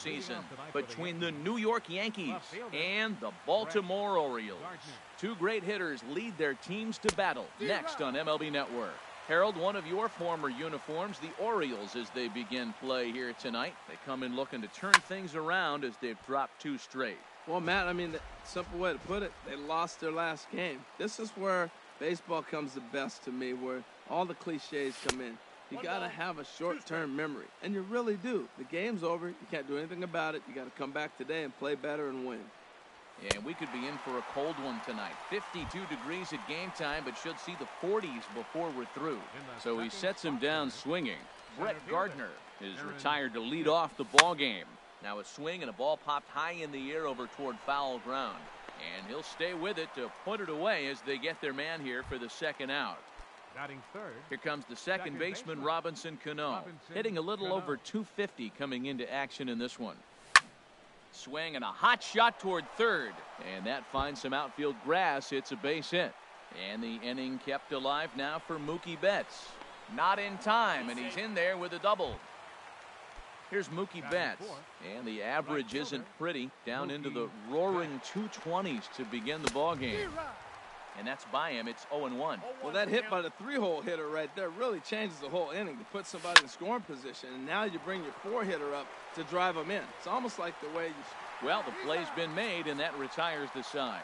postseason between the New York Yankees and the Baltimore Orioles. Two great hitters lead their teams to battle next on MLB Network. Harold, one of your former uniforms, the Orioles, as they begin play here tonight. They come in looking to turn things around as they've dropped 2 straight. Well, Matt, I mean, the simple way to put it, they lost their last game. This is where baseball comes the best to me, where all the cliches come in. You got to have a short-term memory, and you really do. The game's over. You can't do anything about it. You got to come back today and play better and win. And we could be in for a cold one tonight. 52 degrees at game time, but should see the 40s before we're through. So he sets him down swinging. Brett Gardner is retired to lead off the ball game. Now a swing and a ball popped high in the air over toward foul ground. And he'll stay with it to put it away as they get their man here for the second out. Batting third. Here comes the second baseman, Robinson Cano, hitting a little over 250 coming into action in this one. Swing and a hot shot toward third, and that finds some outfield grass. It's a base hit, and the inning kept alive now for Mookie Betts. Not in time, and he's in there with a double. Here's Mookie Betts, and the average isn't pretty, down into the roaring 220s to begin the ball game. And that's by him. It's 0-1. Well, that hit by the 3-hole hitter right there really changes the whole inning to put somebody in scoring position. And now you bring your 4-hitter up to drive them in. It's almost like the way you... Well, the play's been made, and that retires the side.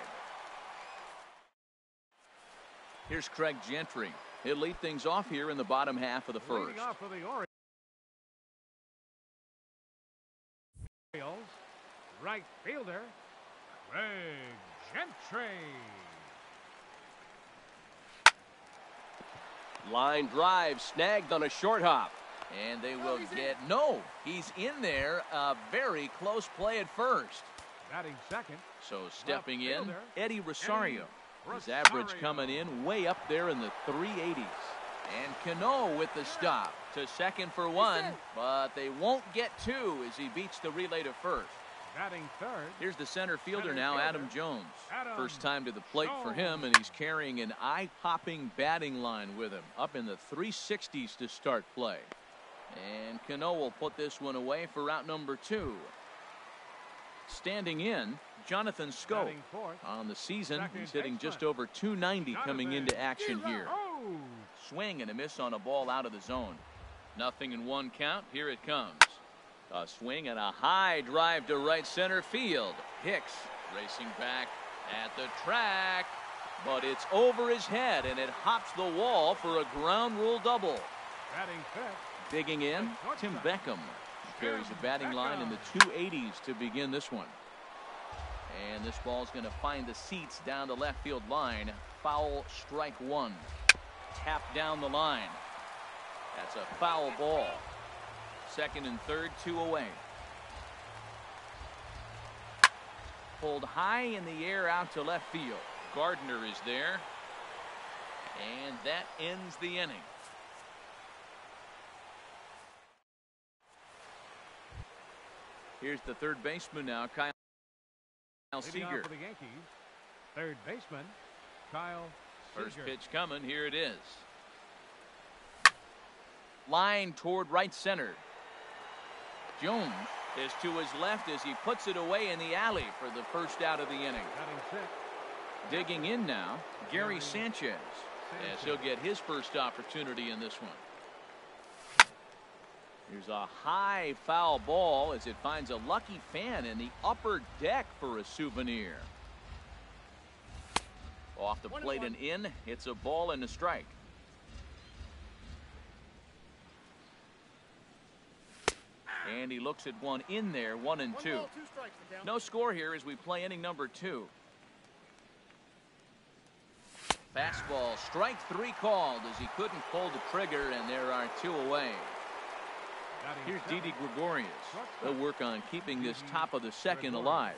Here's Craig Gentry. He'll lead things off here in the bottom half of the first. Leading off for the Orioles, right fielder, Craig Gentry. Line drive snagged on a short hop. And they will get... No, he's in there. A very close play at first. Batting second. So stepping in, Eddie Rosario. His average coming in way up there in the 380s. And Cano with the stop to second for 1. But they won't get 2 as he beats the relay to first. Batting third. Here's the center fielder now, Adam Jones. First time to the plate for him, and he's carrying an eye-popping batting line with him. Up in the 360s to start play. And Cano will put this one away for out number 2. Standing in, Jonathan Scope. On the season, he's hitting just over 290 coming into action here. Swing and a miss on a ball out of the zone. 0-1 count. Here it comes. A swing and a high drive to right center field. Hicks racing back at the track, but it's over his head and it hops the wall for a ground rule double. Batting fifth. Digging in, Tim Beckham. He carries a batting line in the 280s to begin this one. And this ball's going to find the seats down the left field line. Foul, strike 1. Tap down the line. That's a foul ball. Second and third, 2 away. Pulled high in the air out to left field. Gardner is there. And that ends the inning. Here's the third baseman now, Kyle Seager. For the Yankees, third baseman, Kyle Seager. First pitch coming. Here it is. Line toward right center. Jones is to his left as he puts it away in the alley for the first out of the inning. Digging in now, Gary Sanchez, as he'll get his first opportunity in this one. Here's a high foul ball as it finds a lucky fan in the upper deck for a souvenir. Off the plate and in, it's a ball and a strike. And he looks at one in there, 1-2. No score here as we play inning number 2. Fastball, strike 3 called as he couldn't pull the trigger, and there are 2 away. Here's Didi Gregorius. They'll work on keeping this top of the second alive.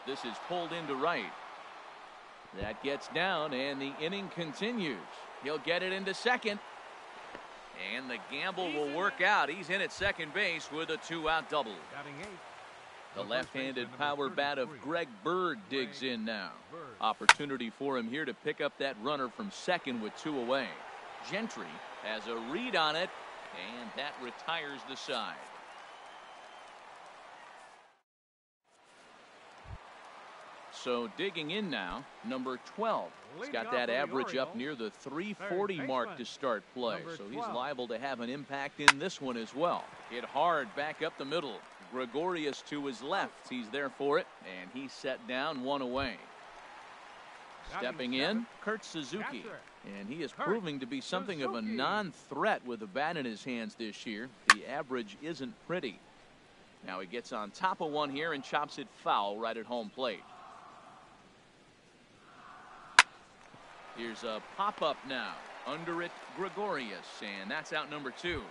This is pulled into right. That gets down, and the inning continues. He'll get it into second. And the gamble will work out. He's in at second base with a 2-out double. The left-handed power bat of Greg Bird digs in now. Opportunity for him here to pick up that runner from second with 2 away. Gentry has a read on it, and that retires the side. So digging in now, number 12. He's got that average up near the 340 mark to start play. So he's liable to have an impact in this one as well. Hit hard back up the middle. Gregorius to his left. He's there for it, and he's set down, one away. Stepping in, Kurt Suzuki. And he is proving to be something of a non-threat with the bat in his hands this year. The average isn't pretty. Now he gets on top of one here and chops it foul right at home plate. Here's a pop-up now. Under it, Gregorius, and that's out number 2.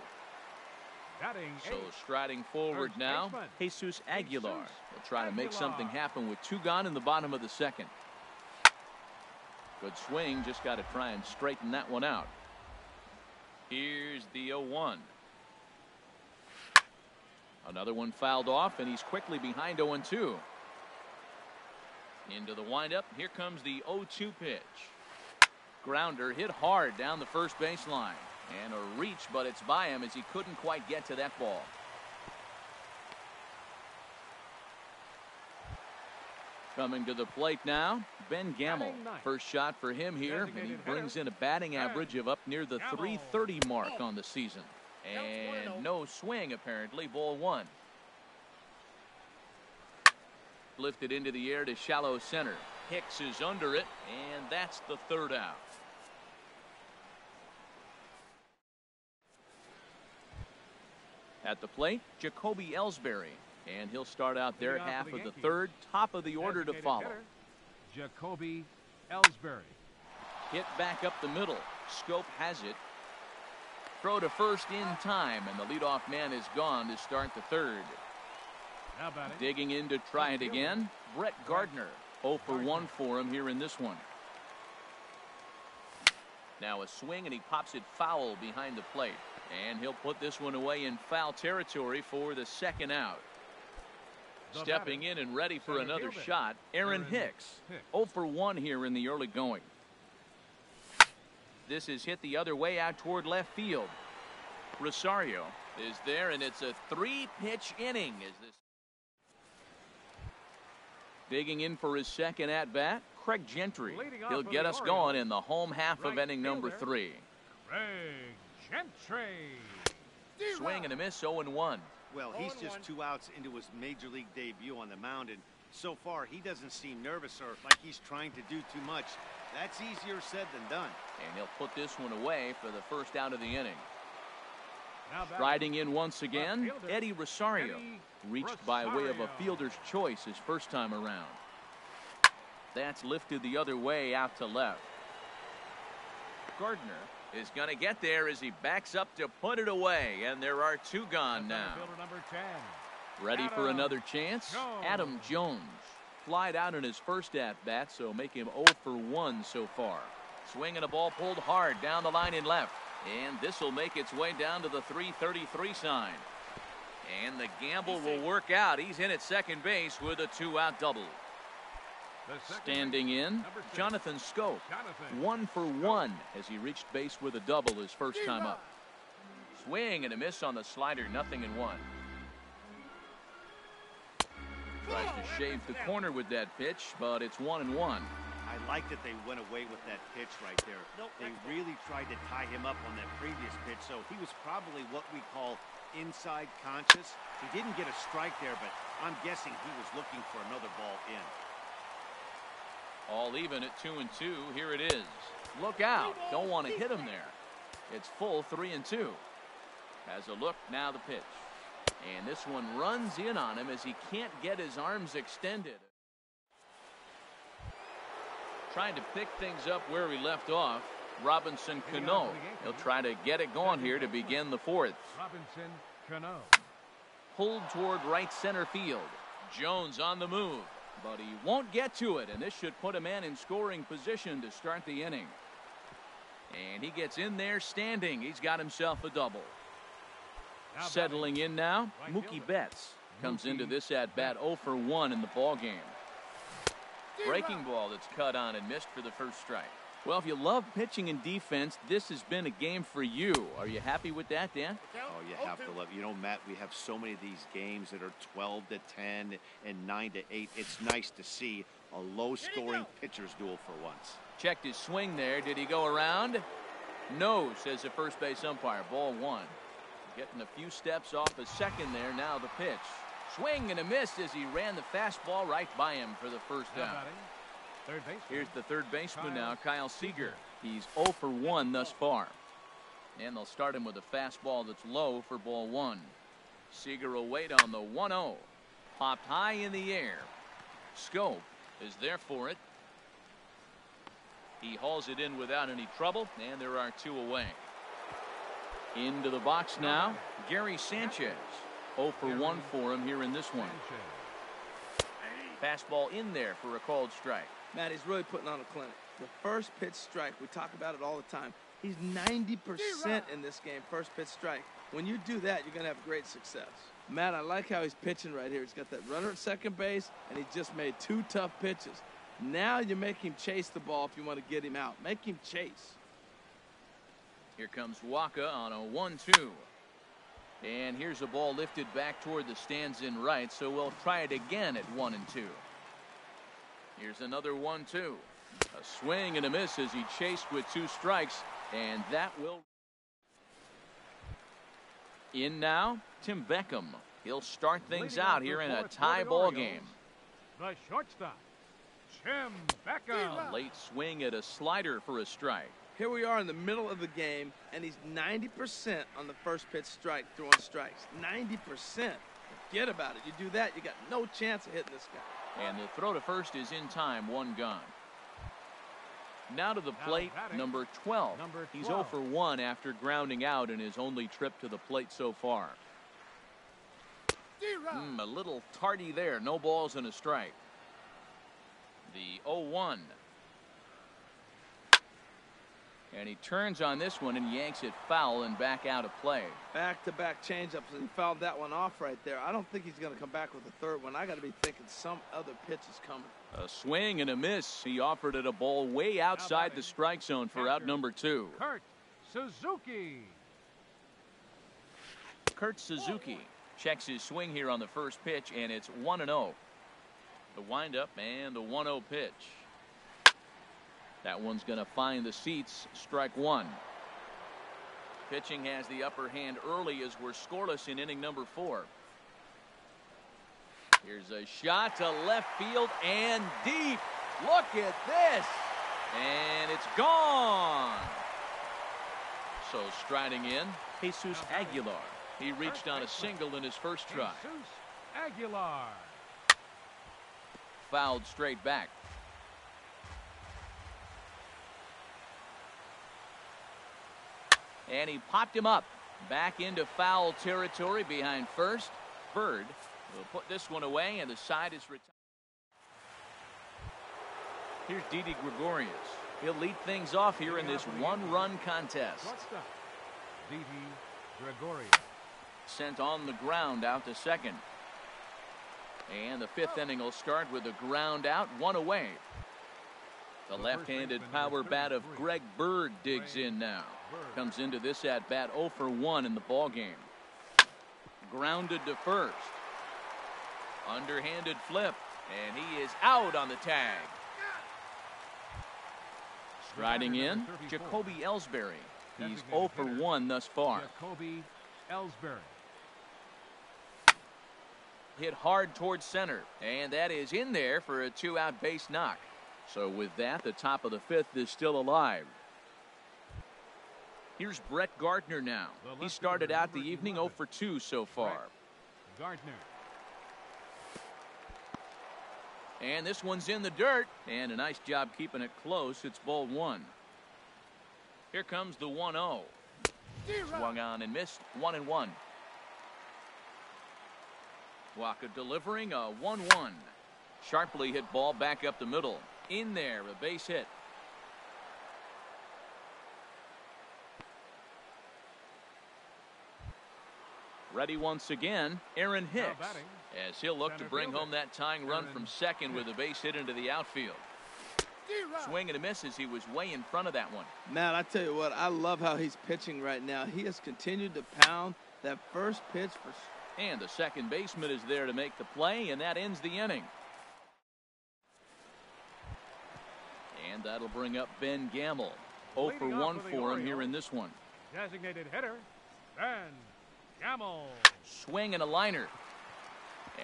So striding forward now, Jesus Aguilar. He'll try to make something happen with 2 gone in the bottom of the second. Good swing, just got to try and straighten that one out. Here's the 0-1. Another one fouled off, and he's quickly behind 0-2. Into the windup, here comes the 0-2 pitch. Grounder hit hard down the first baseline. And a reach, but it's by him as he couldn't quite get to that ball. Coming to the plate now, Ben Gamble. First shot for him here, and he brings in a batting average of up near the 330 mark on the season. And no swing, apparently, ball 1. Lifted into the air to shallow center. Hicks is under it, and that's the 3rd out. At the plate, Jacoby Ellsbury. And he'll start out there, half of the 3rd, top of the order to follow. Jacoby Ellsbury. Hit back up the middle. Scope has it. Throw to first in time, and the leadoff man is gone to start the 3rd. Digging in to try it again, Brett Gardner. 0 for 1 for him here in this one. Now a swing, and he pops it foul behind the plate. And he'll put this one away in foul territory for the 2nd out. Stepping in and ready for another shot, Aaron Hicks. 0 for 1 here in the early going. This is hit the other way out toward left field. Rosario is there, and it's a 3-pitch inning. Digging in for his 2nd at-bat, Craig Gentry. He'll get us going in the home half of inning number 3. Craig Gentry. Swing and a miss, 0-1. Well, he's just 2 outs into his major league debut on the mound, and so far he doesn't seem nervous or like he's trying to do too much. That's easier said than done. And he'll put this one away for the 1st out of the inning. Striding in once again, Eddie Rosario. Reached by way of a fielder's choice his first time around. That's lifted the other way out to left. Gardner is going to get there as he backs up to put it away, and there are 2 gone now. Ready for another chance? Adam Jones. Flied out in his first at-bat, so make him 0 for 1 so far. Swing and a ball pulled hard down the line in left, and this will make its way down to the 333 sign. And the gamble will work out. He's in at second base with a 2-out double. Standing in, Jonathan Scope. 1 for 1 as he reached base with a double his first time up. Swing and a miss on the slider, 0-1. Tries to shave the corner with that pitch, but it's 1-1. I like that they went away with that pitch right there. They really tried to tie him up on that previous pitch, so he was probably what we call inside conscious. He didn't get a strike there, but I'm guessing he was looking for another ball in. All even at 2-2. Here it is. Look out. Don't want to hit him there. It's full 3-2. Has a look, now the pitch. And this one runs in on him as he can't get his arms extended. Trying to pick things up where we left off, Robinson Cano. He'll try to get it going here to begin the 4th. Robinson Cano. Pulled toward right center field. Jones on the move, but he won't get to it, and this should put a man in scoring position to start the inning. And he gets in there standing. He's got himself a double. Settling in now, Mookie Betts comes into this at-bat 0 for 1 in the ball game. Breaking ball that's cut on and missed for the first strike. Well, if you love pitching and defense, this has been a game for you. Are you happy with that, Dan? Oh, you have to love it. You know, Matt, we have so many of these games that are 12-10 and 9-8. It's nice to see a low-scoring pitcher's duel for once. Checked his swing there. Did he go around? No, says the first base umpire. Ball one. Getting a few steps off a second there. Now the pitch. Swing and a miss as he ran the fastball right by him for the first down. Here's the third baseman now, Kyle Seager. He's 0 for 1 thus far. And they'll start him with a fastball that's low for ball one. Seager will wait on the 1-0. Popped high in the air. Scope is there for it. He hauls it in without any trouble, and there are 2 away. Into the box now, Gary Sanchez. 0 for 1 for him here in this one. Fastball in there for a called strike. Matt, he's really putting on a clinic. The first pitch strike, we talk about it all the time. He's 90% in this game, first pitch strike. When you do that, you're going to have great success. Matt, I like how he's pitching right here. He's got that runner at second base, and he just made 2 tough pitches. Now you make him chase the ball if you want to get him out. Make him chase. Here comes Waka on a 1-2. And here's a ball lifted back toward the stands in right, so we'll try it again at 1-2. Here's another 1-2. A swing and a miss as he chased with 2 strikes, and that will. In now, Tim Beckham. He'll start things out here in a tie ball game. The shortstop, Tim Beckham. A late swing at a slider for a strike. Here we are in the middle of the game, and he's 90% on the first pitch strike, throwing strikes. 90%. Forget about it. You do that, you got no chance of hitting this guy. And the throw to first is in time, 1 gone. Now to the plate, number 12. He's 0 for 1 after grounding out in his only trip to the plate so far. A little tardy there. No balls and a strike. The 0-1. And he turns on this one and yanks it foul and back out of play. Back-to-back changeups, and he fouled that one off right there. I don't think he's going to come back with a third one. I got to be thinking some other pitch is coming. A swing and a miss. He offered it a ball way outside the strike zone for out number 2. Kurt Suzuki. Kurt Suzuki checks his swing here on the first pitch, and it's 1-0. The windup and the 1-0 pitch. That one's going to find the seats. Strike 1. Pitching has the upper hand early as we're scoreless in inning number 4. Here's a shot to left field and deep. Look at this. And it's gone. So striding in, Jesus Aguilar. He reached on a single in his first try. Jesus Aguilar. Fouled straight back. And he popped him up back into foul territory behind first. Bird will put this one away, and the side is retired. Here's Didi Gregorius. He'll lead things off here in this 1-run contest. Didi Gregorius. Sent on the ground out to second. And the 5th inning will start with a ground out, 1 away. The left-handed power bat of Greg Bird digs in now. Comes into this at-bat 0 for 1 in the ballgame. Grounded to first. Underhanded flip. And he is out on the tag. Striding in, Jacoby Ellsbury. He's 0 for 1 thus far. Jacoby Ellsbury. Hit hard towards center. And that is in there for a 2-out base knock. So with that, the top of the 5th is still alive. Here's Brett Gardner now. He started out the evening 0 for 2 so far. Gardner. And this one's in the dirt. And a nice job keeping it close. It's ball 1. Here comes the 1-0. Swung on and missed. 1-1. Waka delivering a 1-1. Sharply hit ball back up the middle. In there, a base hit. Ready once again, Aaron Hicks, as he'll look to bring home that tying run from second with a base hit into the outfield. Swing and a miss as he was way in front of that one. Matt, I tell you what, I love how he's pitching right now. He has continued to pound that first pitch for. And the second baseman is there to make the play, and that ends the inning. And that'll bring up Ben Gamble. 0 for 1 for him here in this one. Designated hitter, Ben Gamble. Swing and a liner.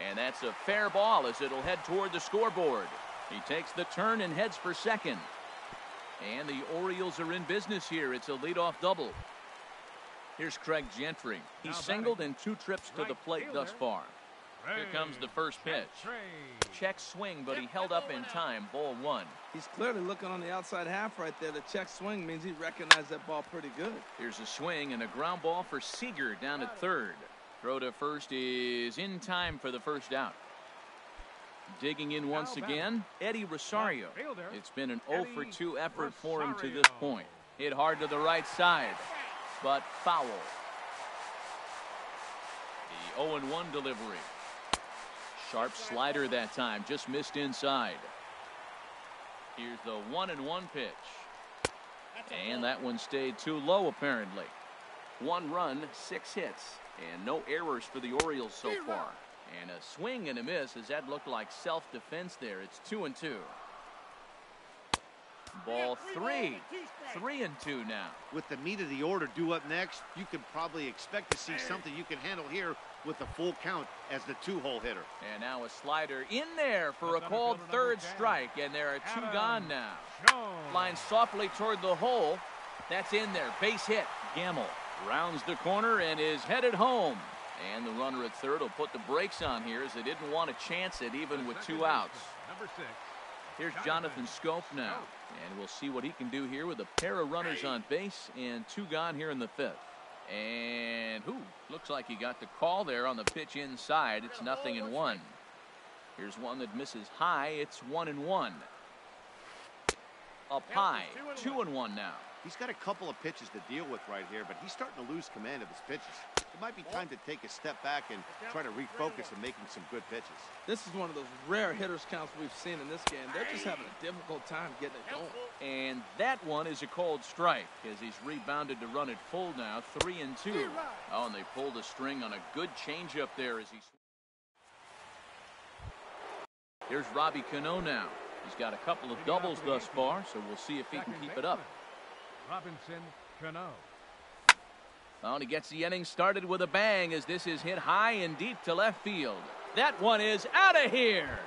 And that's a fair ball as it'll head toward the scoreboard. He takes the turn and heads for second. And the Orioles are in business here. It's a leadoff double. Here's Craig Gentry. He's singled in 2 trips to the plate thus far. Here comes the first pitch. Check swing, but he held up in time. Ball 1. He's clearly looking on the outside half right there. The check swing means he recognized that ball pretty good. Here's a swing and a ground ball for Seager down at third. Throw to first is in time for the first out. Digging in once again, Eddie Rosario. It's been an 0 for 2 effort for him to this point. Hit hard to the right side, but foul. The 0-1 delivery. Sharp slider that time, just missed inside. Here's the 1-1 pitch. And that one stayed too low apparently. 1 run, 6 hits, and no errors for the Orioles so far. And a swing and a miss as that looked like self-defense there. It's 2-2. Ball 3. 3-2 now. With the meat of the order due up next, you can probably expect to see something you can handle here with a full count as the 2-hole hitter. And now a slider in there for a called third strike, and there are 2 gone now. Line softly toward the hole. That's in there. Base hit. Gamble rounds the corner and is headed home. And the runner at third will put the brakes on here as they didn't want to chance it even with 2 outs. Here's Jonathan Scope now. And we'll see what he can do here with a pair of runners on base and 2 gone here in the 5th. And looks like he got the call there on the pitch inside. It's 0-1. Here's one that misses high. It's 1-1. Up high, 2-1 now. He's got a couple of pitches to deal with right here, but he's starting to lose command of his pitches. It might be time to take a step back and try to refocus on making some good pitches. This is one of those rare hitters counts we've seen in this game. They're just having a difficult time getting it going. And that one is a called strike as he's rebounded to run it full now. 3-2. Oh, and they pulled a string on a good changeup there as he. Here's Robbie Cano now. He's got a couple of doubles thus far, so we'll see if he can keep it up. Robinson Cano. Well, and he gets the inning started with a bang as this is hit high and deep to left field. That one is out of here.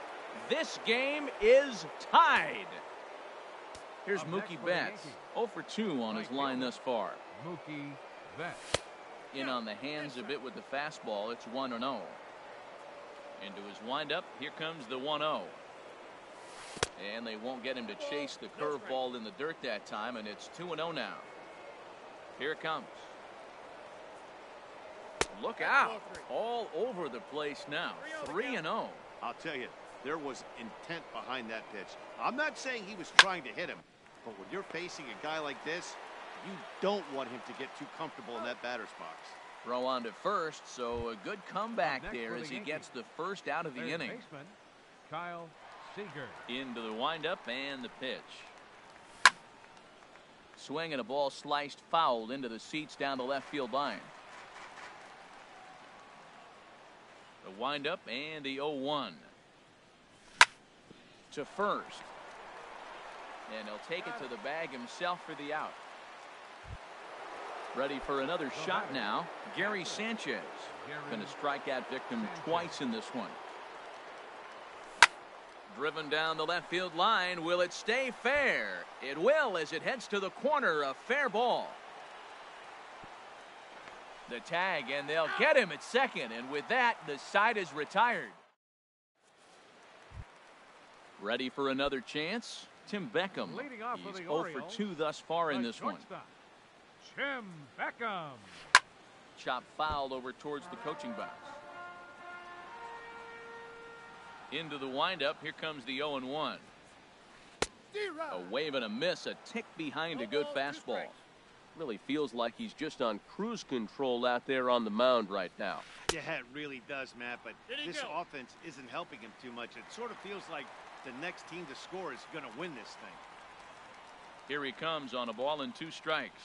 This game is tied. Here's Mookie Betts. 0 for 2 on his line thus far. Mookie Betts. In on the hands a bit with the fastball. It's 1-0. Into his windup. Here comes the 1-0. And they won't get him to chase the curveball in the dirt that time, and it's 2-0 now. Here it comes. Look out. All over the place now. 3-0. I'll tell you, there was intent behind that pitch. I'm not saying he was trying to hit him, but when you're facing a guy like this, you don't want him to get too comfortable in that batter's box. Throw on to first, so a good comeback there as he gets the first out of the inning. Kyle Seager. Into the windup and the pitch. Swing and a ball sliced fouled into the seats down the left field line. The windup and the 0-1. To first. And he'll take it to the bag himself for the out. Ready for another shot now. Gary Sanchez. Going to strike that victim twice in this one. Driven down the left field line. Will it stay fair? It will as it heads to the corner. A fair ball. The tag, and they'll get him at second. And with that, the side is retired. Ready for another chance? Tim Beckham. He's 0 for 2 thus far in this one. Tim Beckham. Chop fouled over towards the coaching box. Into the windup. Here comes the 0-1. A wave and a miss. A tick behind a good fastball. Really feels like he's just on cruise control out there on the mound right now. Yeah, it really does, Matt, but this offense isn't helping him too much. It sort of feels like the next team to score is going to win this thing. Here he comes on a ball and 2 strikes.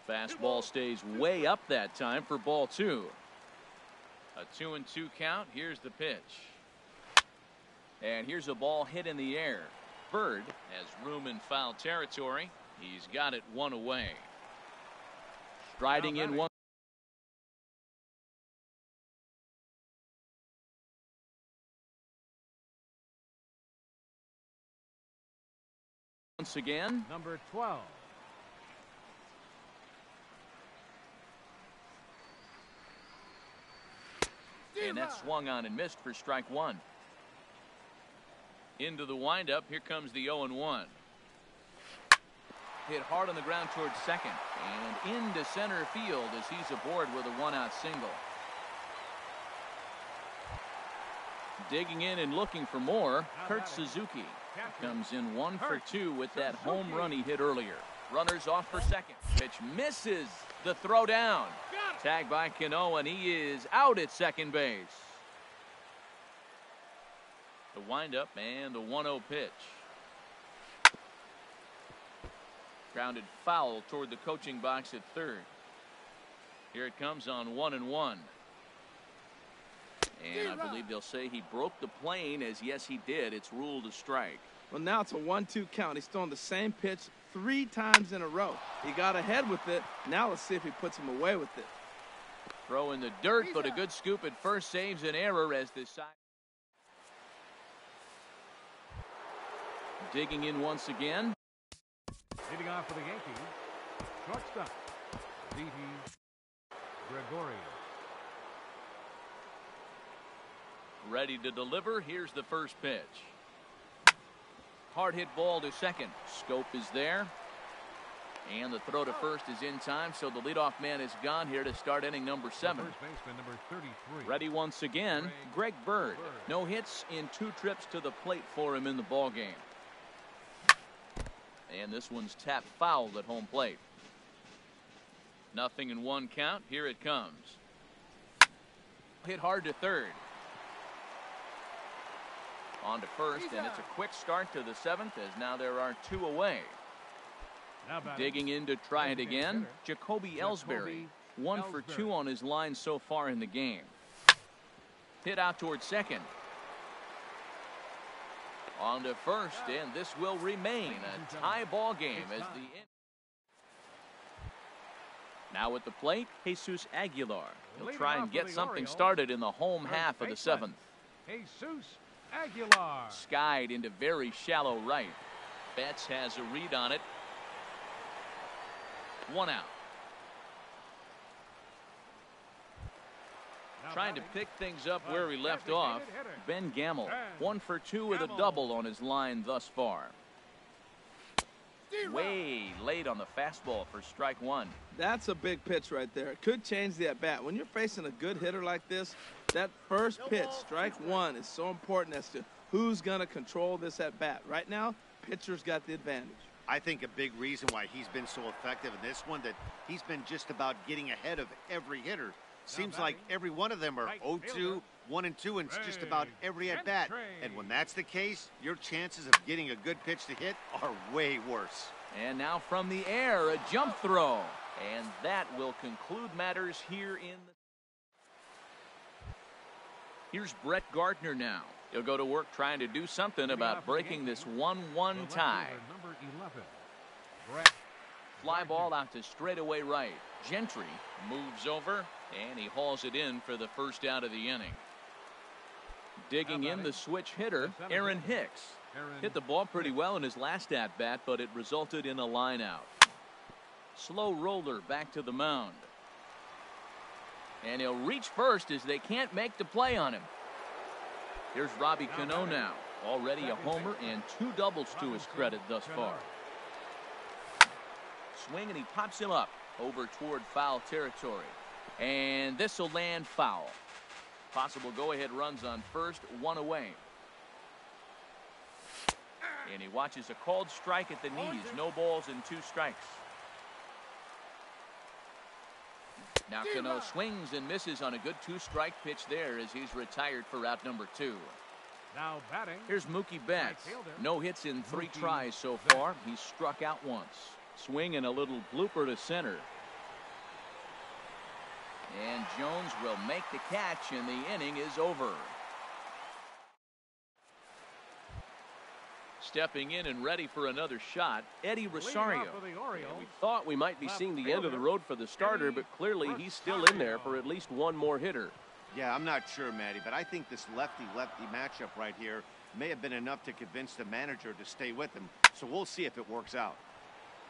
Fastball stays way up that time for ball 2. A 2-2 count. Here's the pitch. And here's a ball hit in the air. Bird has room in foul territory. He's got it one away. Striding in one. Once again, number 12. And that swung on and missed for strike one. Into the windup. Here comes the 0-1. Hit hard on the ground towards second. And into center field as he's aboard with a one-out single. Digging in and looking for more, Kurt Suzuki comes in 1 for 2 with that home run he hit earlier. Runners off for second. Pitch misses. The throw down. Tagged by Cano, and he is out at second base. The windup and the 1-0 pitch. Grounded foul toward the coaching box at third. Here it comes on 1-1. And I believe they'll say he broke the plane, as yes he did. It's ruled a strike. Well, now it's a 1-2 count. He's throwing the same pitch 3 times in a row. He got ahead with it. Now let's see if he puts him away with it. Throw in the dirt, but a good scoop at first saves an error as this side. Digging in once again. Leading off for the Yankees, shortstop, Didi Gregorius. Ready to deliver. Here's the first pitch. Hard hit ball to second. Scope is there. And the throw to first is in time, so the leadoff man is gone here to start inning number 7. First baseman, number 33. Ready once again, Greg Bird. No hits in 2 trips to the plate for him in the ballgame. And this one's tapped foul at home plate. 0-1 count. Here it comes. Hit hard to third. On to first, and it's a quick start to the 7th as now there are 2 away. Digging in to try it again, Jacoby Ellsbury. 1 for 2 on his line so far in the game. Hit out towards second. On to first, and this will remain a tie ball game as the now at the plate, Jesus Aguilar. He'll try and get something started in the home half of the 7th. Jesus Aguilar. Skied into very shallow right. Betts has a read on it. 1 out. Trying to pick things up where he left off, Ben Gamel. 1 for 2 with a double on his line thus far. Way late on the fastball for strike 1. That's a big pitch right there. It could change the at-bat. When you're facing a good hitter like this, that first pitch, strike 1, is so important as to who's going to control this at-bat. Right now, pitcher's got the advantage. I think a big reason why he's been so effective in this one, that he's been just about getting ahead of every hitter. Seems like every one of them are 0-2, 1-2, and it's just about every at-bat. And when that's the case, your chances of getting a good pitch to hit are way worse. And now from the air, a jump throw. And that will conclude matters here in the... Here's Brett Gardner now. He'll go to work trying to do something about breaking this 1-1 tie. Number 11, Brett. Fly ball out to straightaway right. Gentry moves over, and he hauls it in for the first out of the inning. Digging in the switch hitter, Aaron Hicks. Hit the ball pretty well in his last at-bat, but it resulted in a line out. Slow roller back to the mound. And he'll reach first as they can't make the play on him. Here's Robbie Cano now. Already a homer and 2 doubles to his credit thus far. Swing, and he pops him up over toward foul territory. And this will land foul. Possible go-ahead runs on first, 1 away. And he watches a called strike at the knees. No balls and 2 strikes. Now Cano swings and misses on a good 2-strike pitch there as he's retired for out number 2. Now batting. Here's Mookie Betts. No hits in 3 tries so far. He's struck out once. Swing and a little blooper to center. And Jones will make the catch, and the inning is over. Stepping in and ready for another shot, Eddie Rosario. We thought we might be seeing the end of the road for the starter, but clearly he's still in there for at least one more hitter. Yeah, I'm not sure, Matty, but I think this lefty-lefty matchup right here may have been enough to convince the manager to stay with him. So we'll see if it works out.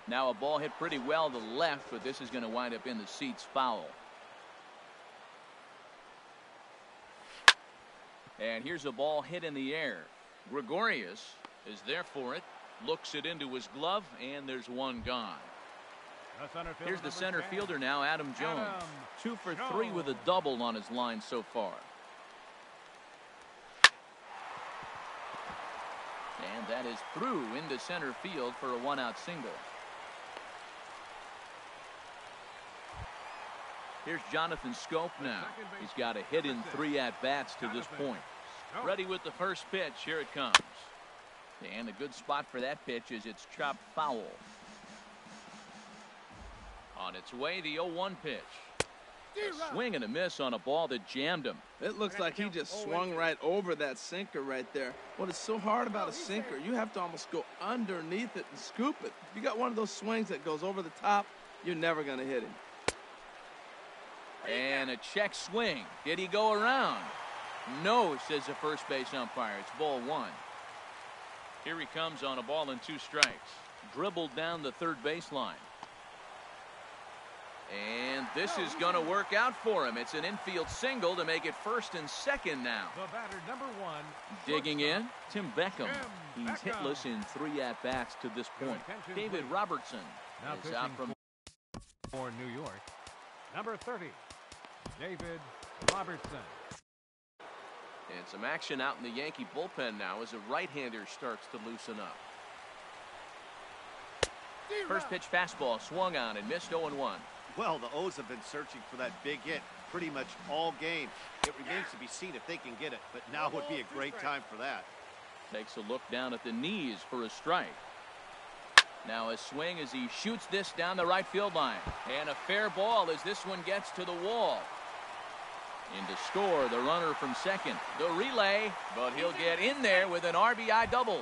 Now a ball hit pretty well to the left, but this is going to wind up in the seats foul. And here's a ball hit in the air. Gregorius is there for it, looks it into his glove, and there's one gone. Here's the center fielder now, Adam Jones. 2 for 3 with a double on his line so far. And that is through into center field for a one-out single. Here's Jonathan Scope now. He's got a hit in 3 at-bats to this point. Ready with the first pitch. Here it comes. And a good spot for that pitch is it's chopped foul. On its way, the 0-1 pitch. A swing and a miss on a ball that jammed him. It looks like he just swung right over that sinker right there. What is so hard about a sinker, you have to almost go underneath it and scoop it. If you got one of those swings that goes over the top, you're never going to hit him. And a check swing. Did he go around? No, says the first base umpire. It's ball 1. Here he comes on a ball and 2 strikes. Dribbled down the third baseline. And this is going to work out for him. It's an infield single to make it first and second now. The batter, number 1. Digging in, Tim Beckham. He's hitless in 3 at-bats to this point. David Robertson is out from for New York. Number 30, David Robertson. And some action out in the Yankee bullpen now as a right-hander starts to loosen up. First pitch fastball swung on and missed 0-1. Well, the O's have been searching for that big hit pretty much all game. It remains to be seen if they can get it, but now would be a great time for that. Takes a look down at the knees for a strike. Now a swing as he shoots this down the right field line. And a fair ball as this one gets to the wall. In to score, the runner from second. The relay, but he'll get in there with an RBI double.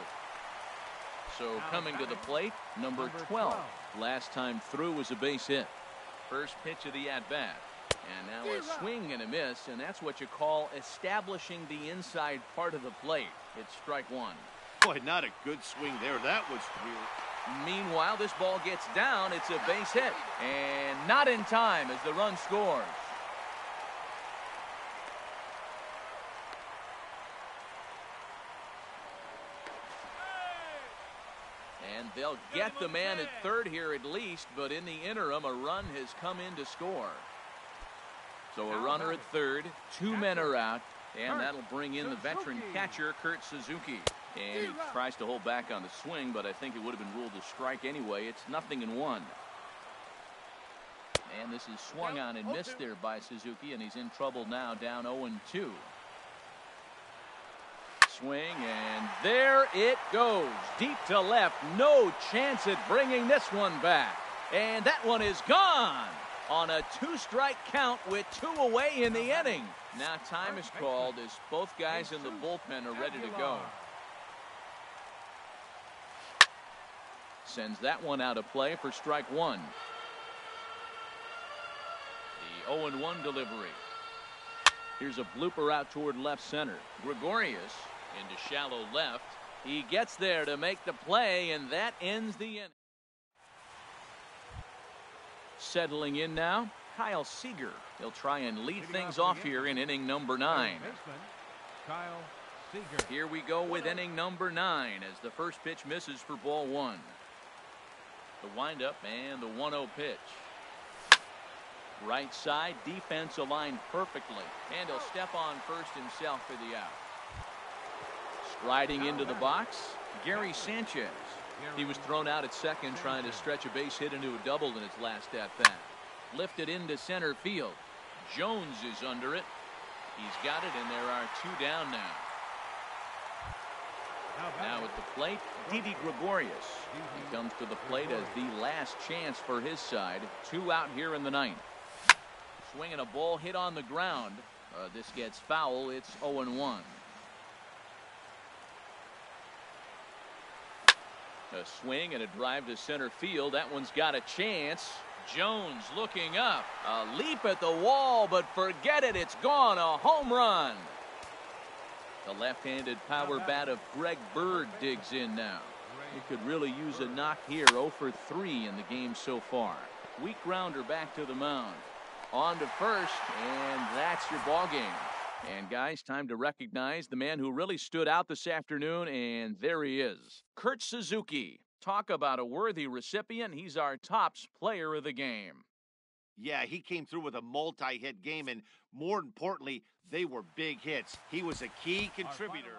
So coming to the plate, number 12. Last time through was a base hit. First pitch of the at-bat. And now a swing and a miss, and that's what you call establishing the inside part of the plate. It's strike 1. Boy, not a good swing there. That was weird. Meanwhile, this ball gets down. It's a base hit. And not in time as the run scores. And they'll get the man at third here at least, but in the interim, a run has come in to score. So a runner at third, 2 men are out, and that'll bring in the veteran catcher, Kurt Suzuki. And he tries to hold back on the swing, but I think it would have been ruled a strike anyway. It's 0-1. And this is swung on and missed there by Suzuki, and he's in trouble now, down 0-2. Swing, and there it goes. Deep to left. No chance at bringing this one back. And that one is gone on a 2-strike count with 2 away in the inning. Now time is called as both guys in the bullpen are ready to go. Sends that one out of play for strike 1. The 0-1 delivery. Here's a blooper out toward left center. Gregorius into shallow left. He gets there to make the play, and that ends the inning. Settling in now, Kyle Seager. He'll try and lead things off here in inning number 9. Kyle Seager. Here we go with inning number 9 as the first pitch misses for ball 1. The windup and the 1-0 pitch. Right side, defense aligned perfectly, and he'll step on first himself for the out. Striding into the box, Gary Sanchez. He was thrown out at second trying to stretch a base hit into a double in his last at-bat. Lifted into center field. Jones is under it. He's got it, and there are 2 down now. Now at the plate, Didi Gregorius. He comes to the plate as the last chance for his side. 2 out here in the 9th. Swinging a ball hit on the ground. This gets foul. It's 0-1. A swing and a drive to center field. That one's got a chance. Jones looking up. A leap at the wall, but forget it. It's gone. A home run. The left-handed power bat of Greg Bird digs in now. He could really use a knock here. 0 for 3 in the game so far. Weak grounder back to the mound. On to first, and that's your ball game. And guys, time to recognize the man who really stood out this afternoon, and there he is. Kurt Suzuki. Talk about a worthy recipient. He's our tops player of the game. Yeah, he came through with a multi-hit game, and more importantly, they were big hits. He was a key contributor.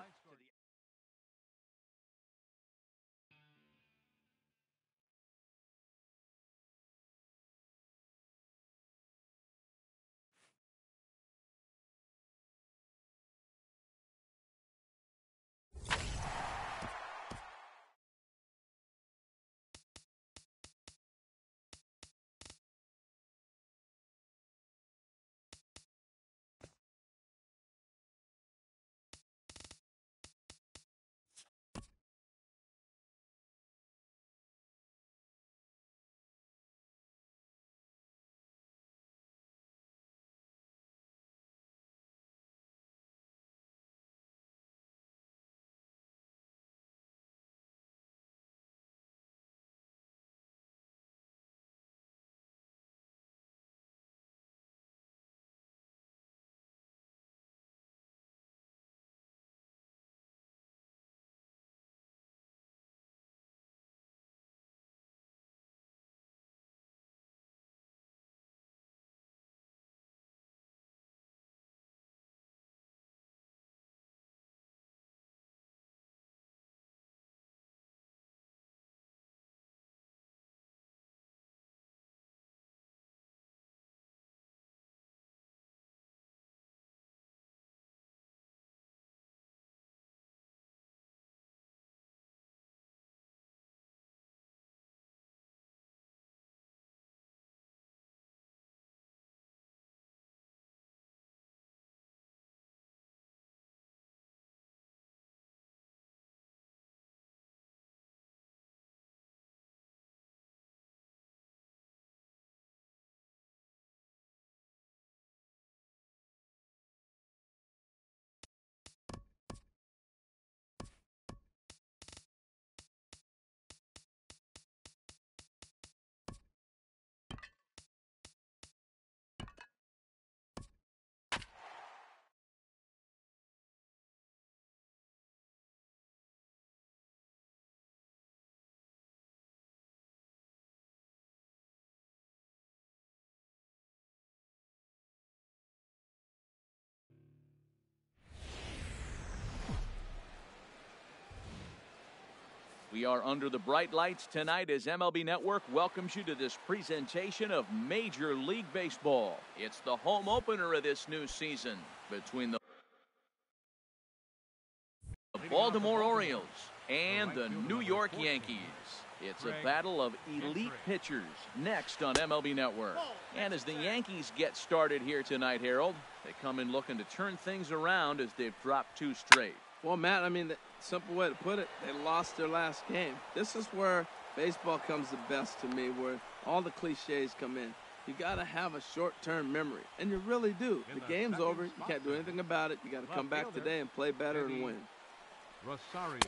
We are under the bright lights tonight as MLB Network welcomes you to this presentation of Major League Baseball. It's the home opener of this new season between the Baltimore Orioles and the New York Yankees. It's a battle of elite pitchers next on MLB Network. And as the Yankees get started here tonight, Harold, they come in looking to turn things around as they've dropped 2 straight. Well, Matt, I mean, the simple way to put it, they lost their last game. This is where baseball comes the best to me, where all the cliches come in. You got to have a short-term memory, and you really do. The game's over. You can't do anything about it. You got to come back today and play better and win.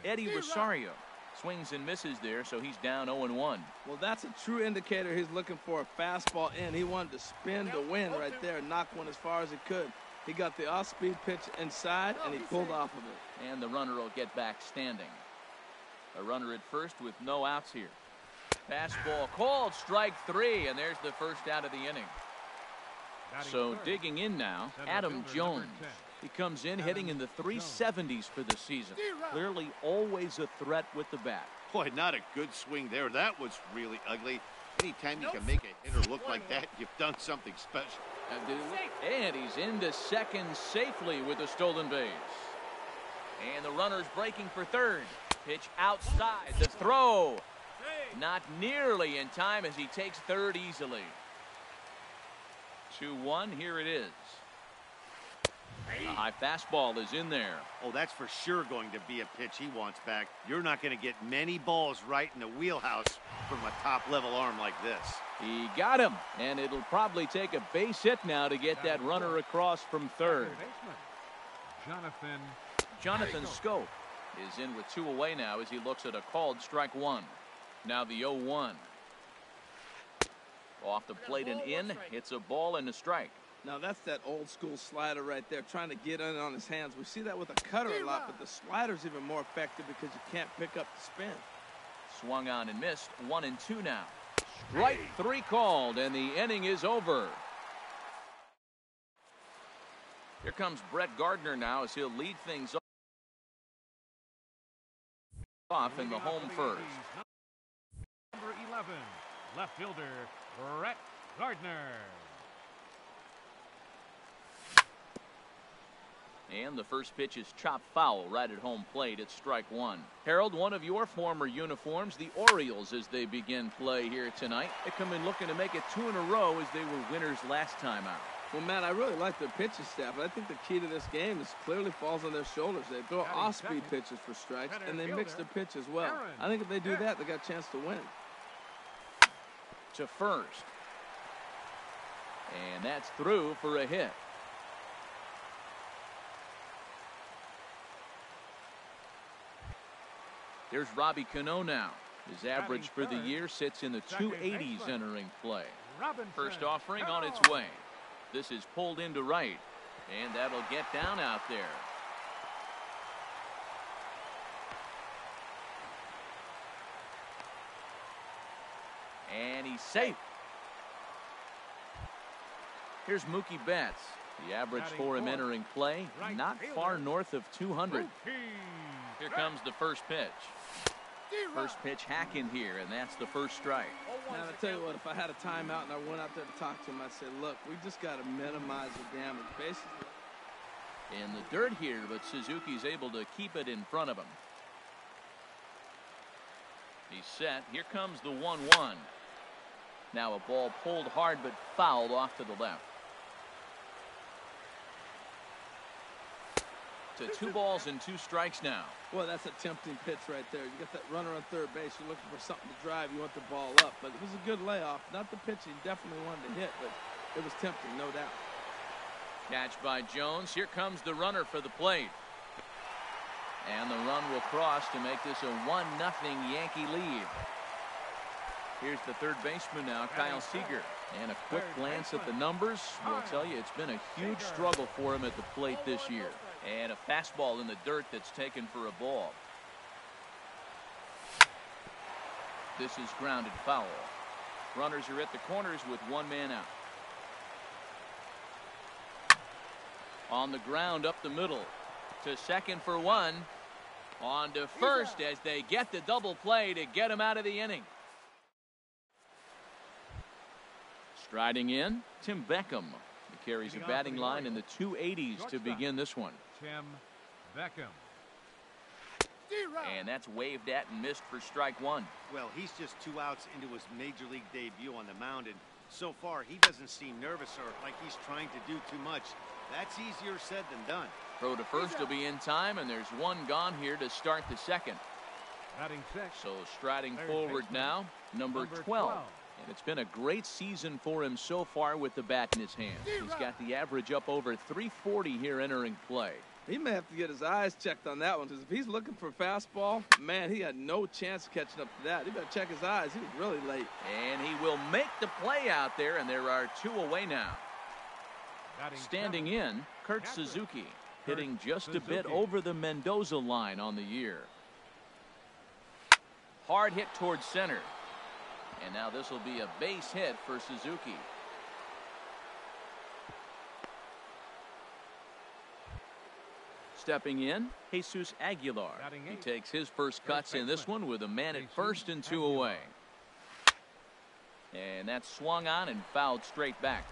Eddie Rosario swings and misses there, so he's down 0-1. Well, that's a true indicator he's looking for a fastball in. He wanted to spin to win right there, knock one as far as he could. He got the off-speed pitch inside, and he pulled off of it. And the runner will get back standing. A runner at first with no outs here. Fastball called, strike 3, and there's the first out of the inning. So digging in now, Adam Jones. He comes in hitting in the 370s for the season. Clearly always a threat with the bat. Boy, not a good swing there. That was really ugly. Anytime you can make a hitter look like that, you've done something special. And he's into second safely with a stolen base. And the runner's breaking for third. Pitch outside. The throw. Not nearly in time as he takes third easily. 2-1. Here it is. high fastball is in there. Oh, that's for sure going to be a pitch he wants back. You're not going to get many balls right in the wheelhouse from a top-level arm like this. He got him, and it'll probably take a base hit now to get that runner across from third. Jonathan Scope is in with 2 away now as he looks at a called strike 1. Now the 0-1. Off the plate and in. It's a ball and a strike. Now that's that old school slider right there, trying to get in on his hands. We see that with a cutter a lot, but the slider's even more effective because you can't pick up the spin. Swung on and missed. 1-2 now. Strike 3 called, and the inning is over. Here comes Brett Gardner now as he'll lead things off in the home first. Number 11, left fielder Brett Gardner. And the first pitch is chopped foul right at home plate. It's strike 1. Harold, one of your former uniforms, the Orioles, as they begin play here tonight. They come in looking to make it 2 in a row as they were winners last time out. Well, Matt, I really like their pitching staff, but I think the key to this game is clearly falls on their shoulders. They throw off-speed pitches for strikes, and they mix their pitch as well. I think if they do that, they got a chance to win. To first. And that's through for a hit. Here's Robbie Cano now. His average for the year sits in the 280s entering play. First offering on its way. This is pulled into right, and that'll get down out there. And he's safe. Here's Mookie Betts. The average for him entering play, not far north of 200. Here comes the first pitch. First pitch hack in here, and that's the first strike. Now, I'll tell you what, if I had a timeout and I went out there to talk to him, I'd say, look, we just got to minimize the damage. Basically. In the dirt here, but Suzuki's able to keep it in front of him. He's set. Here comes the 1-1. Now a ball pulled hard but fouled off to the left. To 2 balls and 2 strikes now. Well, that's a tempting pitch right there. You got that runner on third base. You're looking for something to drive. You want the ball up. But it was a good layoff. Not the pitch he definitely wanted to hit, but it was tempting, no doubt. Catch by Jones. Here comes the runner for the plate. And the run will cross to make this a 1-0 Yankee lead. Here's the third baseman now, Kyle Seager. And a quick glance at the numbers will tell you it's been a huge struggle for him at the plate this year. And a fastball in the dirt that's taken for a ball. This is grounded foul. Runners are at the corners with 1 man out. On the ground up the middle. To second for 1. On to first as they get the double play to get him out of the inning. Striding in, Tim Beckham. He carries a batting line in the 280s to begin this one. Tim Beckham. And that's waved at and missed for strike 1. Well, he's just 2 outs into his major league debut on the mound, and so far he doesn't seem nervous or like he's trying to do too much. That's easier said than done. Throw to first will be in time, and there's 1 gone here to start the second. Batting 6. So striding forward now, number 12. And it's been a great season for him so far with the bat in his hand. He's got the average up over 340 here entering play. He may have to get his eyes checked on that one, because if he's looking for a fastball, man, he had no chance of catching up to that. He better check his eyes. He was really late. And he will make the play out there, and there are 2 away now. Standing in, Kurt Suzuki, hitting just a bit over the Mendoza line on the year. Hard hit towards center. And now this will be a base hit for Suzuki. Stepping in, Jesus Aguilar. He takes his first cuts in this one with a man at first and 2 away. And that's swung on and fouled straight back.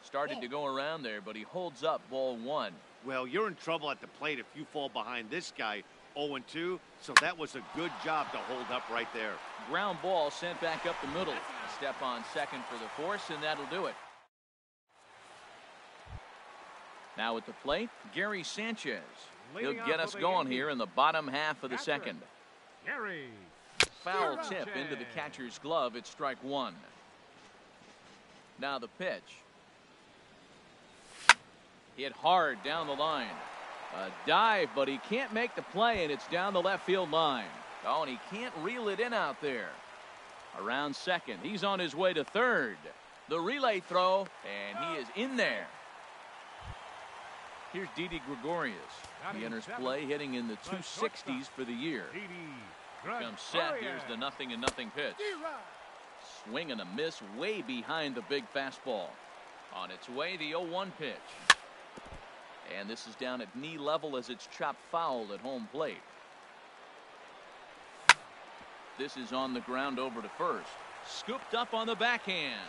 Started to go around there, but he holds up ball 1. Well, you're in trouble at the plate if you fall behind this guy 0-2, so that was a good job to hold up right there. Ground ball sent back up the middle. Step on second for the force, and that'll do it. Now at the plate, Gary Sanchez. He'll get us going here in the bottom half of the second. Gary. Foul tip into the catcher's glove. It's strike one. Now the pitch. Hit hard down the line. A dive, but he can't make the play, and it's down the left field line. Oh, and he can't reel it in out there. Around second. He's on his way to third. The relay throw, and he is in there. Here's Didi Gregorius. He enters play hitting in the 260s for the year. Comes set. Here's the 0-0 pitch. Swing and a miss way behind the big fastball. On its way, the 0-1 pitch. And this is down at knee level as it's chopped foul at home plate. This is on the ground over to first. Scooped up on the backhand.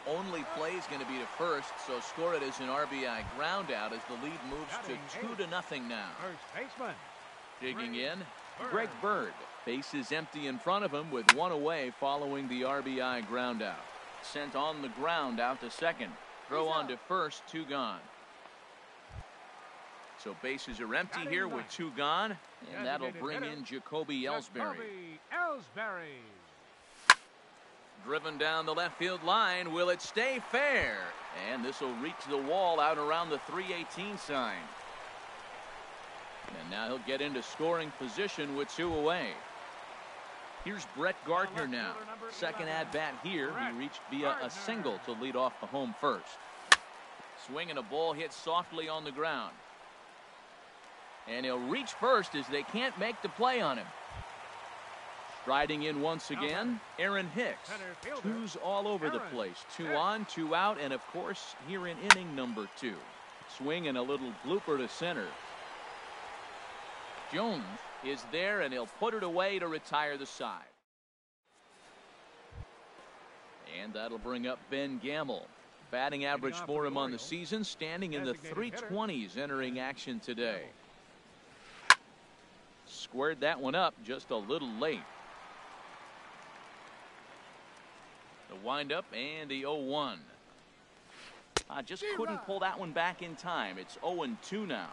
Only play is going to be to first, so score it as an RBI ground out as the lead moves to 2-0 now. First baseman. Digging in, Greg Bird. Base is empty in front of him with one away following the RBI ground out. Sent on the ground out to second. Throw on to first, 2 gone. So bases are empty here with 2 gone, and that'll bring in Jacoby Ellsbury. Driven down the left field line. Will it stay fair? And this will reach the wall out around the 318 sign. And now he'll get into scoring position with 2 away. Here's Brett Gardner now. Second at bat here. He reached via a single to lead off the home first. Swing and a ball hit softly on the ground. And he'll reach first as they can't make the play on him. Striding in once again, Aaron Hicks. 2's all over the place. 2 on, 2 out, and of course here in inning number 2. Swing and a little blooper to center. Jones is there, and he'll put it away to retire the side. And that'll bring up Ben Gamble. Batting average for him on the season, standing in the 320s entering action today. Squared that one up just a little late. The windup and the 0-1. Just couldn't pull that one back in time. It's 0-2 now.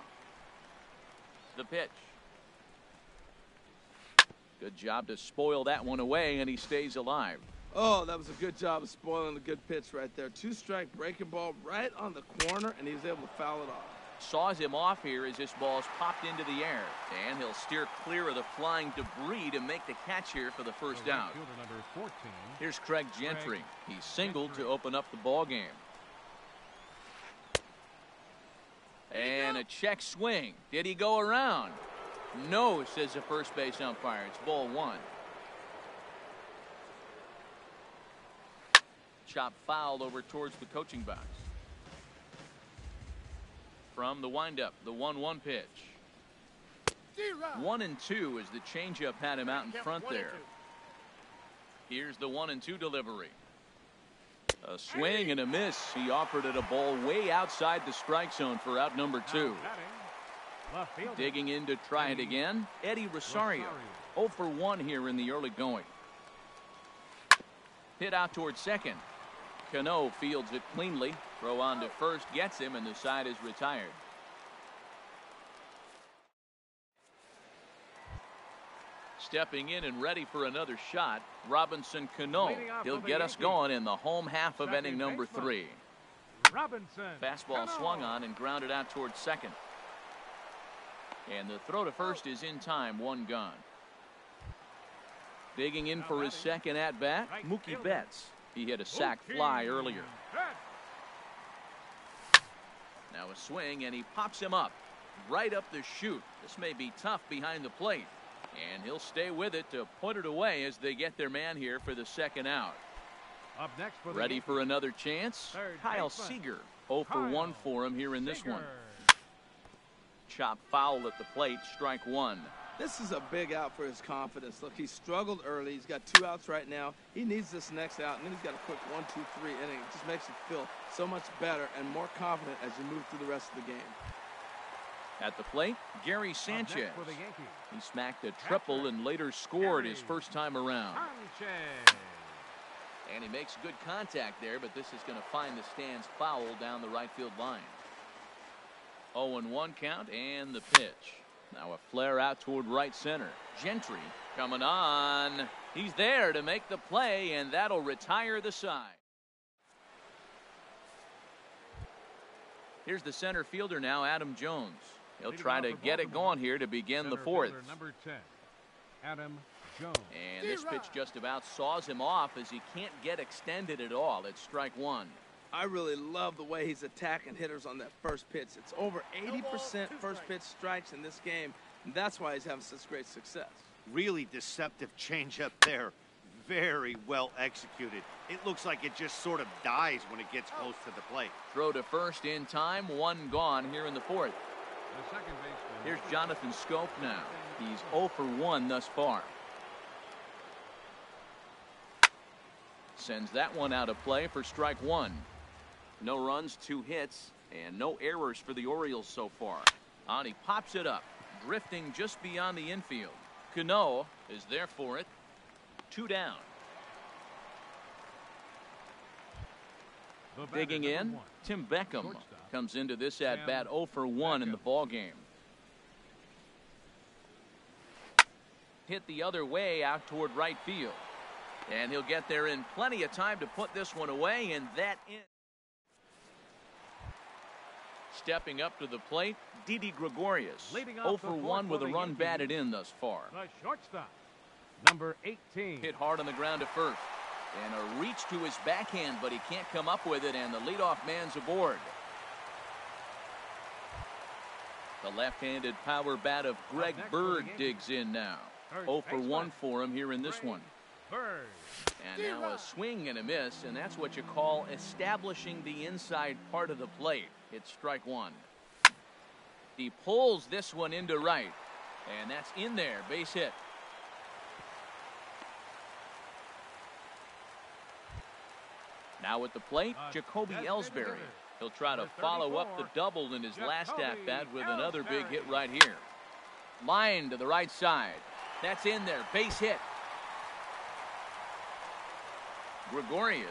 The pitch. Good job to spoil that one away, and he stays alive. Oh, that was a good job of spoiling a good pitch right there. 2-strike breaking ball right on the corner, and he was able to foul it off. Saws him off here as this ball's popped into the air. And he'll steer clear of the flying debris to make the catch here for the first out. Here's Craig Gentry. He singled to open up the ball game. And a check swing. Did he go around? No, says the first base umpire. It's ball 1. Chop fouled over towards the coaching box. From the windup, the 1-1 pitch. 1-2 as the changeup had him out in front there. Here's the 1-2 delivery. A swing and a miss. He offered it a ball way outside the strike zone for out number 2. Digging in to try it again, Eddie Rosario. 0 for 1 here in the early going. Hit out towards second. Cano fields it cleanly. Throw on to first gets him, and the side is retired. Stepping in and ready for another shot, Robinson Cano. He'll get us going in the home half of inning number 3. Fastball swung on and grounded out towards second. And the throw to first is in time, 1 gone. Digging in for his second at bat, Mookie Betts. He hit a sac fly earlier. Now a swing, and he pops him up right up the chute. This may be tough behind the plate, and he'll stay with it to put it away as they get their man here for the second out. Up next for ready for another chance, Kyle Seager. 0 for 1 for him here in this one. Chop foul at the plate, strike 1. This is a big out for his confidence. Look, he struggled early. He's got 2 outs right now. He needs this next out, and then he's got a quick 1, 2, 3 inning. It just makes you feel so much better and more confident as you move through the rest of the game. At the plate, Gary Sanchez. He smacked a triple and later scored his first time around. And he makes good contact there, but this is going to find the stands foul down the right field line. 0-1 count and the pitch. Now a flare out toward right center. Gentry coming on. He's there to make the play, and that'll retire the side. Here's the center fielder now, Adam Jones. He'll try to get it going here to begin the fourth. Number 10, Adam Jones. And this pitch just about saws him off as he can't get extended at all. It's strike one. I really love the way he's attacking hitters on that first pitch. It's over 80% first pitch strikes in this game, and that's why he's having such great success. Really deceptive changeup there. Very well executed. It looks like it just sort of dies when it gets close to the plate. Throw to first in time, one gone here in the fourth. The second baseman. Here's Jonathan Scope now. He's 0 for 1 thus far. Sends that one out of play for strike one. No runs, 2 hits, and no errors for the Orioles so far. On he pops it up, drifting just beyond the infield. Cano is there for it. 2 down. Digging in, Tim Beckham comes into this at bat 0 for 1 in the ball game. Hit the other way out toward right field. And he'll get there in plenty of time to put this one away, and that in. Stepping up to the plate, Didi Gregorius. 0 for 1 with a run batted in thus far. The shortstop, number 18. Hit hard on the ground to first. And a reach to his backhand, but he can't come up with it, and the leadoff man's aboard. The left-handed power bat of Greg Bird digs in now. 0 for 1 for him here in this one. Bird. And now a swing and a miss, and that's what you call establishing the inside part of the plate. It's strike one. He pulls this one into right, and that's in there, base hit. Now at the plate, Jacoby Ellsbury. He'll try to follow up the double in his last at-bat with another big hit right here. Line to the right side. That's in there, base hit. Gregorius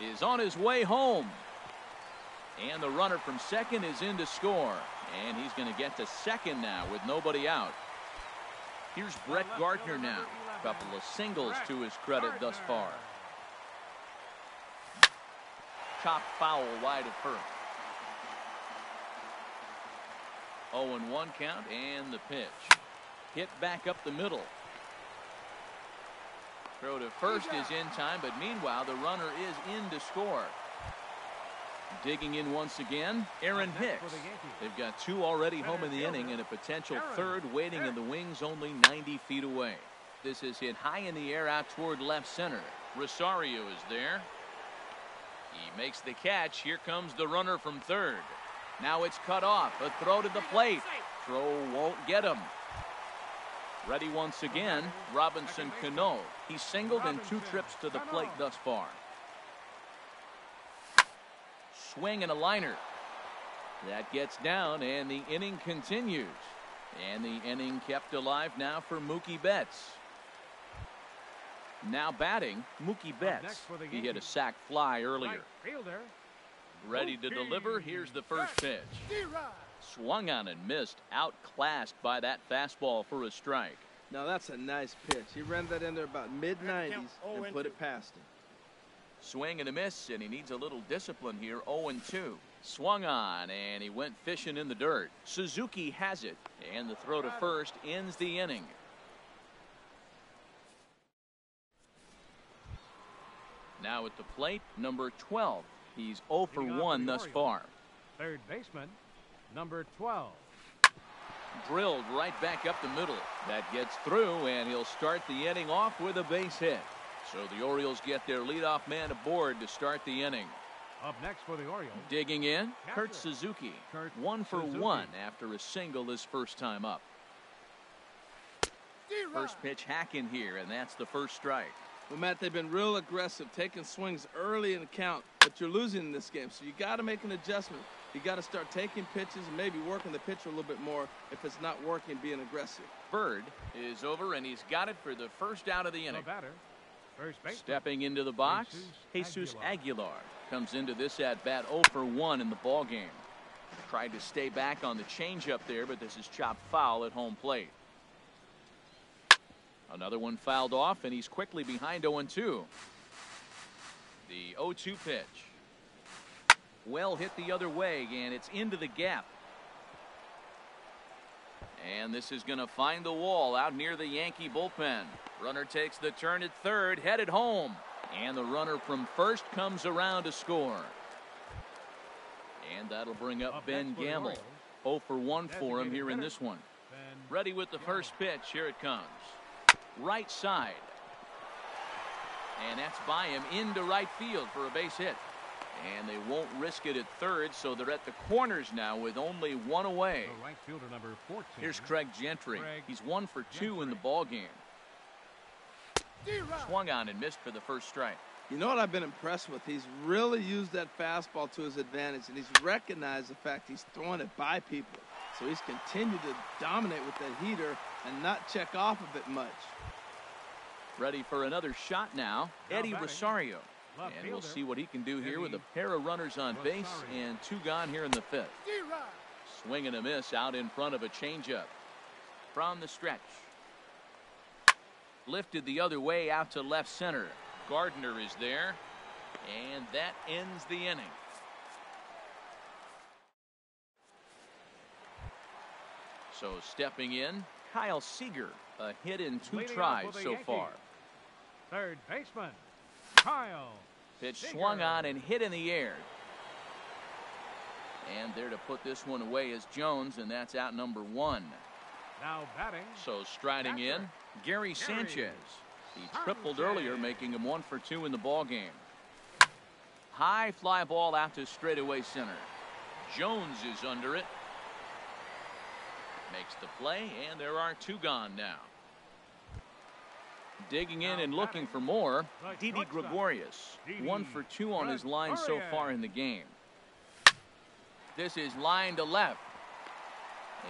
is on his way home. And the runner from second is in to score. And he's going to get to second now with nobody out. Here's Brett Gardner now. A couple of singles to his credit thus far. Chopped foul wide of first. 0-1 count and the pitch. Hit back up the middle. Throw to first is in time, but meanwhile the runner is in to score. Digging in once again, Aaron Hicks. They've got 2 already home in the inning and a potential third waiting in the wings only 90 feet away. This is hit high in the air out toward left center. Rosario is there. He makes the catch. Here comes the runner from third. Now it's cut off. A throw to the plate. Throw won't get him. Ready once again, Robinson Cano. He's singled in 2 trips to the plate thus far. Swing and a liner. That gets down, and the inning continues. And the inning kept alive now for Mookie Betts. Now batting, Mookie Betts. He hit a sac fly earlier. Ready to deliver. Here's the first pitch. Swung on and missed. Outclassed by that fastball for a strike. Now that's a nice pitch. He ran that in there about mid-90s and put it past him. Swing and a miss, and he needs a little discipline here. 0-2. Swung on, and he went fishing in the dirt. Suzuki has it, and the throw to first ends the inning. Now at the plate, number 12. He's 0 for 1 thus far. Third baseman, number 12. Drilled right back up the middle. That gets through, and he'll start the inning off with a base hit. So the Orioles get their leadoff man aboard to start the inning. Up next for the Orioles. Digging in, Kurt Suzuki. 1 for 1 after a single his first time up. First pitch hack in here, and that's the first strike. Well, Matt, they've been real aggressive, taking swings early in the count, but you're losing in this game, so you got to make an adjustment. You got to start taking pitches and maybe working the pitcher a little bit more if it's not working, being aggressive. Bird is over, and he's got it for the first out of the inning. The batter, First baseman. Stepping into the box, Jesus Aguilar comes into this at-bat 0 for 1 in the ball game. Tried to stay back on the changeup there, but this is chopped foul at home plate. Another one fouled off, and he's quickly behind 0-2. The 0-2 pitch. Well hit the other way, and it's into the gap. And this is going to find the wall out near the Yankee bullpen. Runner takes the turn at third, headed home. And the runner from first comes around to score. And that'll bring up Ben Gamble. 0 for 1 for him here in this one. Ready with the first pitch. Here it comes. Right side. And that's by him into right field for a base hit. And they won't risk it at third, so they're at the corners now with only one away. Right fielder number 14. Here's Craig Gentry. He's 1 for 2 in the ball game. Swung on and missed for the first strike. You know what I've been impressed with? He's really used that fastball to his advantage, and he's recognized the fact he's throwing it by people. So he's continued to dominate with that heater and not check off of it much. Ready for another shot now, Eddie Rosario. And we'll see what he can do here with a pair of runners on base and 2 gone here in the 5th. Swing and a miss out in front of a changeup. From the stretch. Lifted the other way out to left center. Gardner is there. And that ends the inning. So stepping in, Kyle Seager. A hit in 2 tries so far. Third baseman, Kyle. Pitch Seager. swung on and hit in the air. And there to put this one away is Jones, and that's out number 1. Now batting. So striding in, Gary Sanchez. He tripled earlier, making him 1 for 2 in the ball game. High fly ball out to straightaway center. Jones is under it. Makes the play, and there are 2 gone now. Digging in and looking for more, Didi Gregorius. 1 for 2 on his line so far in the game. This is line to left.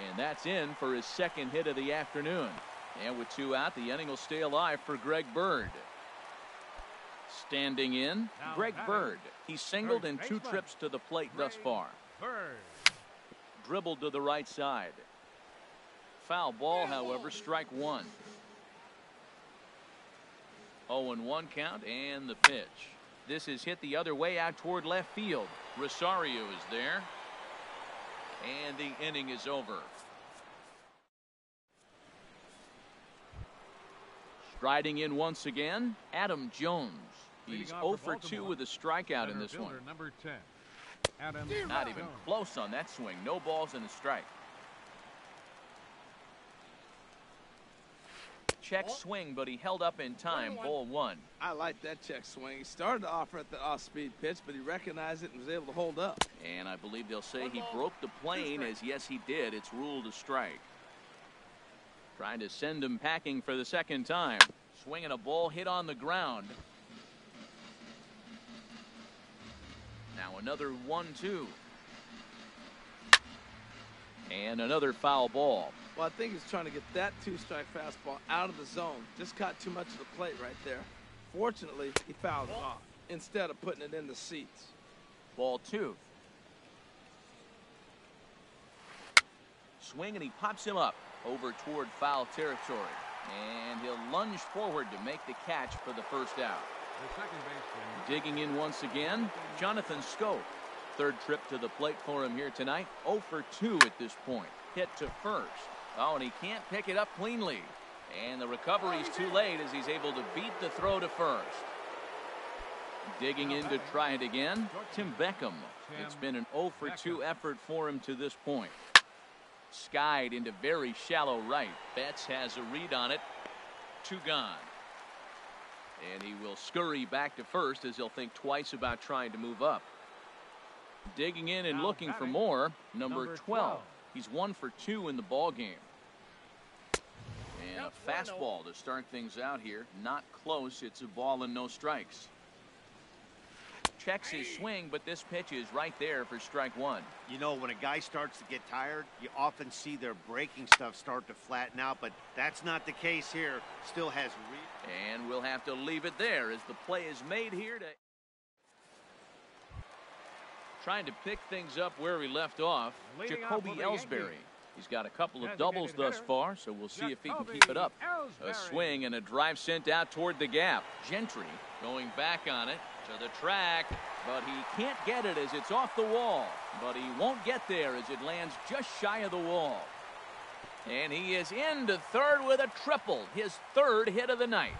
And that's in for his 2nd hit of the afternoon. And with 2 out, the inning will stay alive for Greg Bird. Standing in, Greg Bird. He singled in 2 trips to the plate thus far. Dribbled to the right side. Foul ball, however, strike 1. 0-1 count and the pitch. This is hit the other way out toward left field. Rosario is there. And the inning is over. Striding in once again, Adam Jones. He's 0 for 2 with a strikeout in this one. Number 10. Adam Not even close on that swing. No balls and a strike. Check swing, but he held up in time. Ball 1. I like that check swing. He started to offer at the off-speed pitch, but he recognized it and was able to hold up. And I believe they'll say he broke the plane, as yes, he did. It's ruled a strike. Trying to send him packing for the 2nd time. Swinging a ball hit on the ground. Now another 1-2. And another foul ball. Well, I think he's trying to get that 2-strike fastball out of the zone. Just caught too much of the plate right there. Fortunately, he fouled it off instead of putting it in the seats. Ball 2. Swing, and he pops him up over toward foul territory. And he'll lunge forward to make the catch for the first out. The second baseman. Digging in once again, Jonathan Scope. 3rd trip to the plate for him here tonight. 0 for 2 at this point. Hit to first. Oh, and he can't pick it up cleanly. And the recovery's too late as he's able to beat the throw to first. Digging in to try it again, Tim Beckham. It's been an 0 for 2 effort for him to this point. Skied into very shallow right. Betts has a read on it. 2 gone. And he will scurry back to first as he'll think twice about trying to move up. Digging in and looking for more, number 12. He's 1 for 2 in the ball game. And a fastball to start things out here. Not close. It's a ball and no strikes. checks his swing, but this pitch is right there for strike one. You know, when a guy starts to get tired, you often see their breaking stuff start to flatten out, but that's not the case here. Still has and we'll have to leave it there as the play is made here to trying to pick things up where we left off. Jacoby Ellsbury. He's got a couple of doubles thus far, so we'll see if he can keep it up. A swing and a drive sent out toward the gap. Gentry going back on it to the track, but he can't get it as it's off the wall. But he won't get there as it lands just shy of the wall. And he is into third with a triple, his third hit of the night.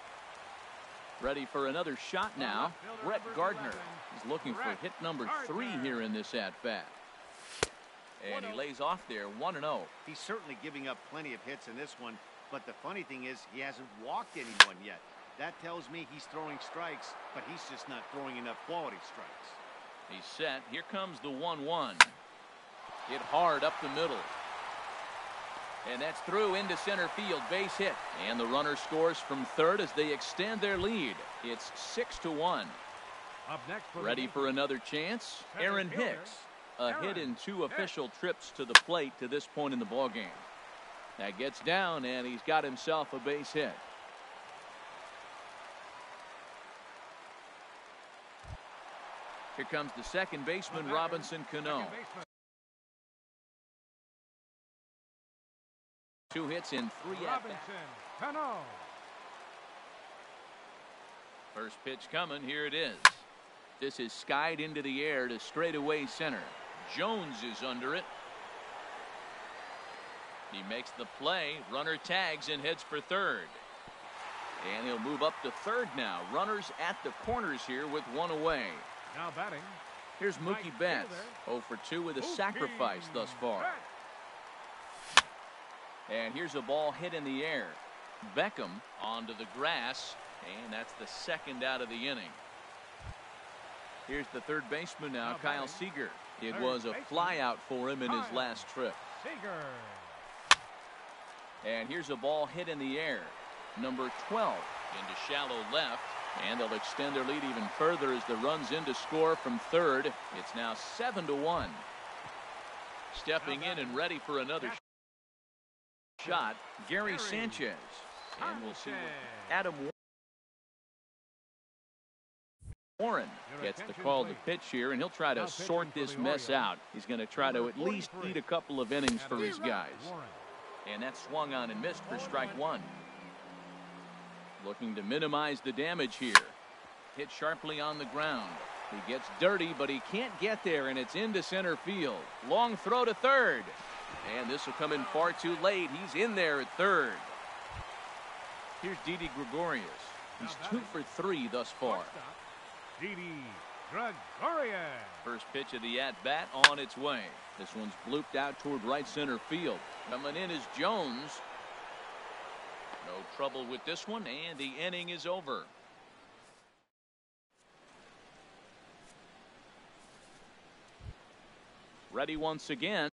Ready for another shot now. Brett Gardner is looking for hit number 3 here in this at-bat. And he lays off there, 1-0. He's certainly giving up plenty of hits in this one, but the funny thing is he hasn't walked anyone yet. That tells me he's throwing strikes, but he's just not throwing enough quality strikes. He's set. Here comes the 1-1. Hit hard up the middle. And that's through into center field, base hit. And the runner scores from third as they extend their lead. It's 6-1. Up next ready for another chance, Aaron Hicks. A hit in 2 official trips to the plate to this point in the ballgame. That gets down, and he's got himself a base hit. Here comes the second baseman, Robinson Cano. 2 hits in 3 at-bats. First pitch coming. Here it is. This is skied into the air to straightaway center. Jones is under it. He makes the play. Runner tags and heads for third. And he'll move up to third now. Runners at the corners here with 1 away. Now batting. Here's Mookie Betts. 0 for 2 with a sacrifice thus far. And here's a ball hit in the air. Beckham onto the grass. And that's the second out of the inning. Here's the third baseman now, Kyle Seager. It was a fly out for him in his last trip. And here's a ball hit in the air. Number 12 into shallow left. And they'll extend their lead even further as the runs in to score from third. It's now 7-1. Stepping in and ready for another shot, Gary Sanchez. And we'll see what Adam Warren gets the call to pitch here, and he'll try to sort this mess out. He's going to try to at least eat a couple of innings for his guys. And that swung on and missed for strike 1. Looking to minimize the damage here. Hit sharply on the ground. He gets dirty, but he can't get there, and it's into center field. Long throw to third. And this will come in far too late. He's in there at third. Here's Didi Gregorius. He's 2 for 3 thus far. Didi Gregorius. First pitch of the at-bat on its way. This one's blooped out toward right center field. Coming in is Jones. No trouble with this one, and the inning is over. Ready once again.